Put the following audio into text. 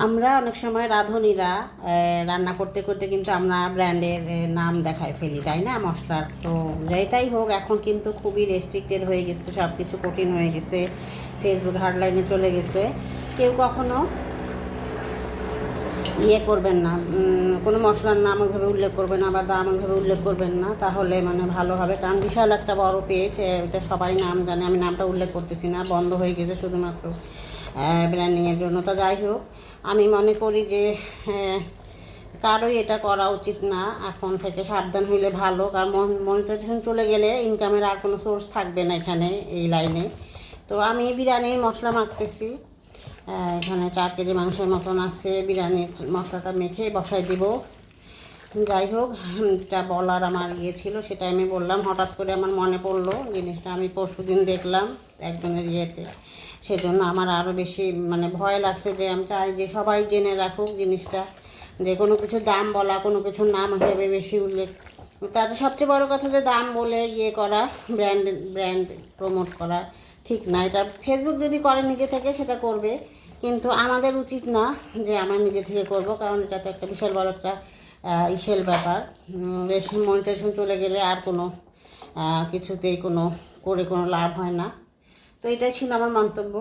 আমরা অনেক সময় রাঁধুনিরা রান্না করতে করতে কিন্তু আমরা ব্র্যান্ডের নাম দেখায় ফেলি, তাই না? মশলার তো যেটাই হোক, এখন কিন্তু খুবই রেস্ট্রিক্টেড হয়ে গেছে, সব কিছু কঠিন হয়ে গেছে, ফেসবুক হার্ডলাইনে চলে গেছে। কেউ কখনো করবেন না, কোনো মশলার নাম ওইভাবে উল্লেখ করবেন না বা দাম ওইভাবে উল্লেখ করবেন না, তাহলে মানে ভালো হবে। কারণ বিশাল একটা বড় পেজ, ওইটা সবাই নাম জানে, আমি নামটা উল্লেখ করতেছি না, বন্ধ হয়ে গেছে শুধুমাত্র ব্র্যান্ডিংয়ের জন্য। তা যাই হোক, আমি মনে করি যে কারোই এটা করা উচিত না, এখন থেকে সাবধান হইলে ভালো। কারণ মনিটাইজেশন চলে গেলে ইনকামের আর কোনো সোর্স থাকবে না এখানে, এই লাইনে। তো আমি বিরিয়ানির মশলা মাখতেছি, এখানে 4 কেজি মাংসের মতন আছে। বিরিয়ানির মশলাটা মেখে বসাই দিব। যাই হোক, এটা বলার আমার ছিল, সেটা আমি বললাম। হঠাৎ করে আমার মনে পড়লো জিনিসটা, আমি পরশুদিন দেখলাম একজনের সেজন্য আমার আরও বেশি মানে ভয় লাগছে, যে আমি চাই যে সবাই জেনে রাখুক জিনিসটা, যে কোনো কিছুর দাম বলা, কোনো কিছুর নাম ভেবে বেশি উল্লেখ, তাতে সবচেয়ে বড় কথা যে দাম বলে করা, ব্র্যান্ড প্রমোট করা ঠিক না। এটা ফেসবুক যদি করে নিজে থেকে সেটা করবে, কিন্তু আমাদের উচিত না যে আমরা নিজে থেকে করব, কারণ এটা তো একটা বিশাল বড় একটা ইসেল ব্যাপার। বেশি মনিটাইজেশন চলে গেলে আর কোনো কিছুতেই কোনো লাভ হয় না। তো এটাই ছিল আমার মন্তব্য।